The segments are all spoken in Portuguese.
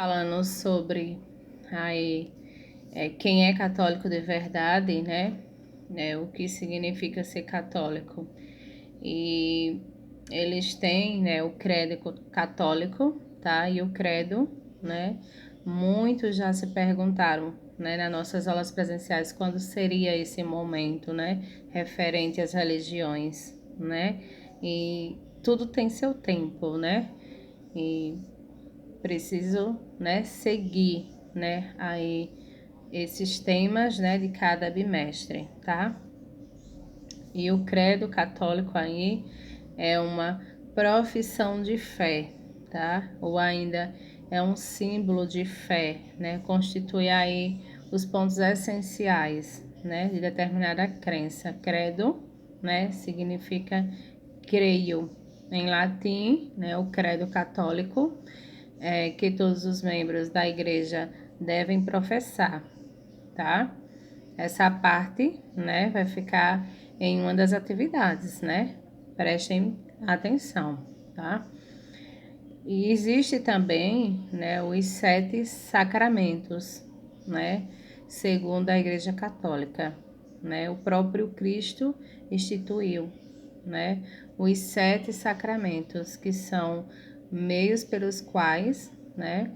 Falando sobre aí, quem é católico de verdade, né? O que significa ser católico. E eles têm, né, o credo católico, tá? E o credo, né? Muitos já se perguntaram, né, nas nossas aulas presenciais, quando seria esse momento, né? Referente às religiões, né? E tudo tem seu tempo, né? E preciso, né, seguir, né, aí esses temas, né, de cada bimestre, tá? E o credo católico aí é uma profissão de fé, tá? Ou ainda é um símbolo de fé, né? Constitui aí os pontos essenciais, né, de determinada crença. Credo, né, significa creio em latim, né, o credo católico que todos os membros da igreja devem professar, tá? Essa parte, né, vai ficar em uma das atividades, né? Prestem atenção, tá? E existe também, né, os 7 sacramentos, né? Segundo a Igreja Católica, né? O próprio Cristo instituiu, né? Os 7 sacramentos, que são meios pelos quais, né?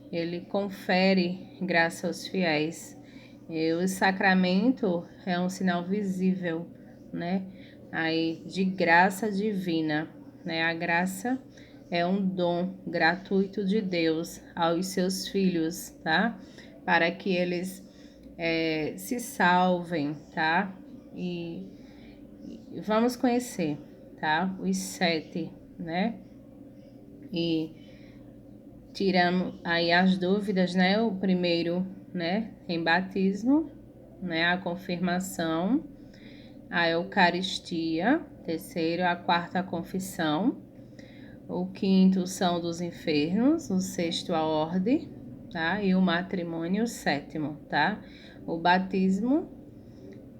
Ele confere graça aos fiéis. E o sacramento é um sinal visível, né? Aí de graça divina, né? A graça é um dom gratuito de Deus aos seus filhos, tá? Para que eles se salvem, tá? E vamos conhecer, tá? Os 7, né? E tirando aí as dúvidas, né? O primeiro, né? Em batismo, né? A confirmação, a Eucaristia, terceiro, a quarta, a confissão. O quinto são dos enfermos, o sexto a ordem, tá? E o matrimônio, o sétimo, tá? O batismo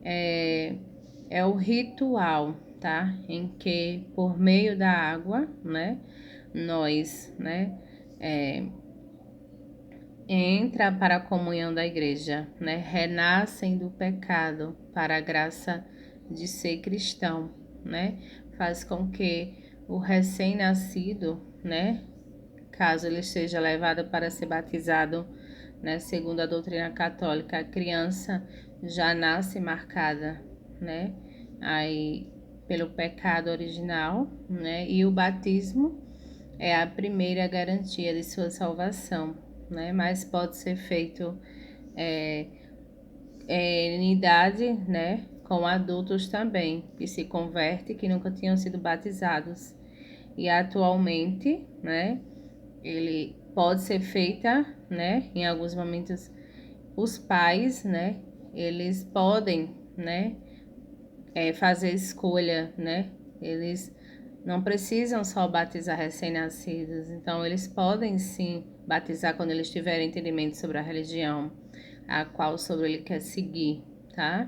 é o ritual, tá? Em que por meio da água, né? Nós, né? Entra para a comunhão da igreja, né? Renascem do pecado para a graça de ser cristão, né? Faz com que o recém-nascido, né? Caso ele seja levado para ser batizado, né, segundo a doutrina católica, a criança já nasce marcada, né, aí pelo pecado original, né, e o batismo é a primeira garantia de sua salvação, né, mas pode ser feito é, em idade, né, com adultos também, que se convertem, que nunca tinham sido batizados. E atualmente, né, ele pode ser feita, né, em alguns momentos os pais, né, eles podem, né, fazer escolha, né, eles não precisam só batizar recém-nascidos, então eles podem sim batizar quando eles tiverem entendimento sobre a religião a qual sobre ele quer seguir, tá?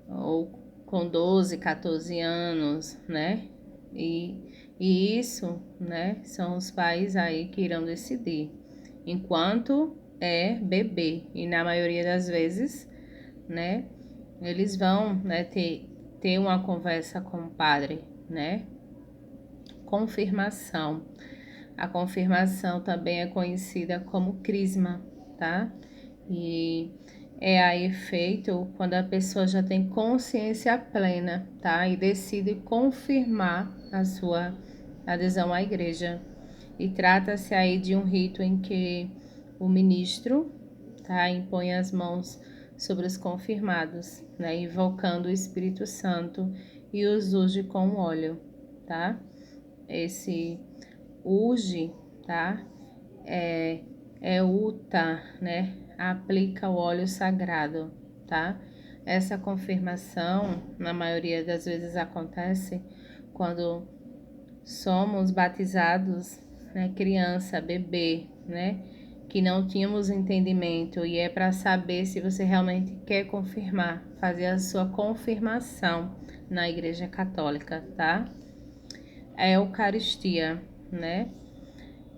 Ou com 12, 14 anos, né? E isso, né, são os pais aí que irão decidir. Enquanto é bebê, e na maioria das vezes, né, eles vão, né, ter uma conversa com o padre, né? Confirmação. A confirmação também é conhecida como crisma, tá? E é aí feito quando a pessoa já tem consciência plena, tá? E decide confirmar a sua adesão à igreja. E trata-se aí de um rito em que o ministro, tá, impõe as mãos sobre os confirmados, né, invocando o Espírito Santo e os unge com óleo, tá? Esse unge, tá? É uta, né? Aplica o óleo sagrado, tá? Essa confirmação, na maioria das vezes, acontece quando somos batizados, né? Criança, bebê, né? Que não tínhamos entendimento e é para saber se você realmente quer confirmar, fazer a sua confirmação na Igreja Católica, tá? A Eucaristia, né?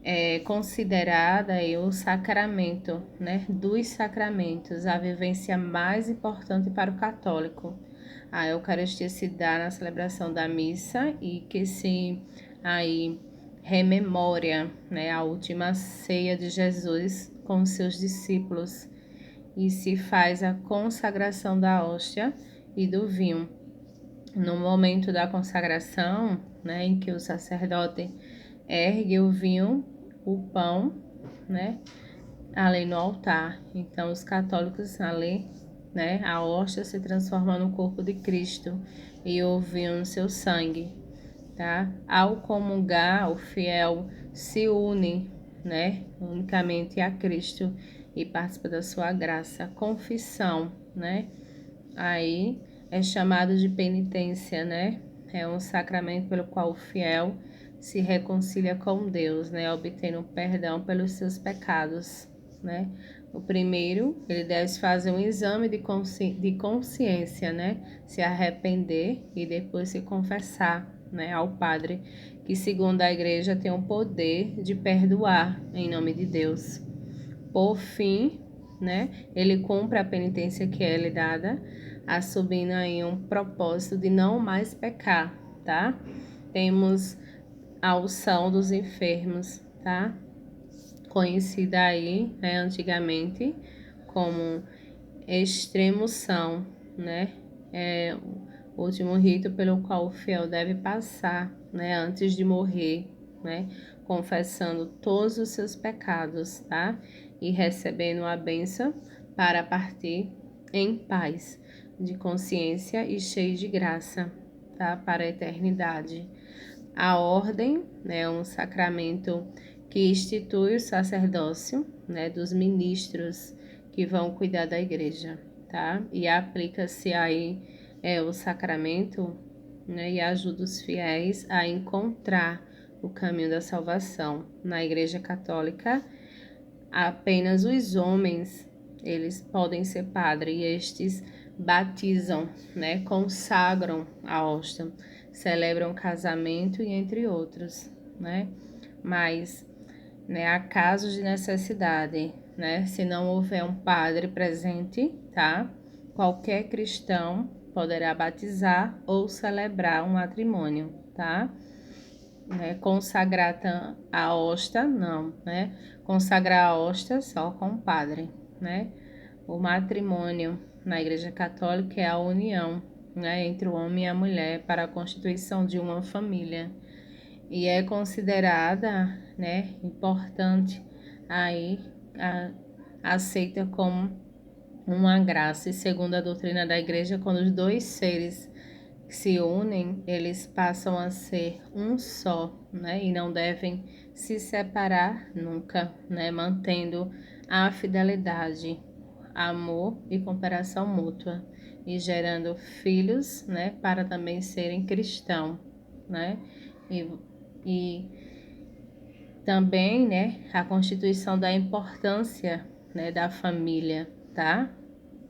é considerada aí o sacramento, né, dos sacramentos, a vivência mais importante para o católico. A Eucaristia se dá na celebração da missa e que se aí rememora, né, a última ceia de Jesus com seus discípulos e se faz a consagração da hóstia e do vinho. No momento da consagração, né, em que o sacerdote ergue o vinho, o pão, né, ali no altar. Então, os católicos ali, né, a hóstia se transforma no corpo de Cristo e o vinho no seu sangue, tá? Ao comungar, o fiel se une, né, unicamente a Cristo e participa da sua graça. Confissão, né? Aí é chamado de penitência, né? É um sacramento pelo qual o fiel se reconcilia com Deus, né? Obtendo perdão pelos seus pecados, né? O primeiro, ele deve fazer um exame de consciência, né? Se arrepender e depois se confessar, né? Ao Padre, que segundo a igreja tem o poder de perdoar em nome de Deus. Por fim, né, ele cumpre a penitência que é lhe dada, assumindo aí um propósito de não mais pecar, tá? Temos a unção dos enfermos, tá? Conhecida aí, né, antigamente como extremoção, né? É o último rito pelo qual o fiel deve passar, né, antes de morrer, né, confessando todos os seus pecados, tá? E recebendo a bênção para partir em paz, de consciência e cheio de graça, tá? Para a eternidade. A ordem, né, é um sacramento que institui o sacerdócio, né, dos ministros que vão cuidar da igreja, tá? E aplica-se aí o sacramento, né, e ajuda os fiéis a encontrar o caminho da salvação. Na Igreja Católica, apenas os homens, eles podem ser padre e estes batizam, né, consagram a hóstia, celebram casamento e entre outros, né? Mas, né, há casos de necessidade, né? Se não houver um padre presente, tá? Qualquer cristão poderá batizar ou celebrar um matrimônio, tá? Né? Consagrar a hóstia, não, né? Consagrar a hóstia só com o padre, né? O matrimônio na Igreja Católica é a união, né, entre o homem e a mulher para a constituição de uma família e é considerada, né, importante aí aceita como uma graça e segundo a doutrina da Igreja, quando os dois seres se unem, eles passam a ser um só, né? E não devem se separar nunca, né? Mantendo a fidelidade, amor e cooperação mútua e gerando filhos, né? Para também serem cristãos, né? E também, né? A constituição da importância, né? Da família, tá?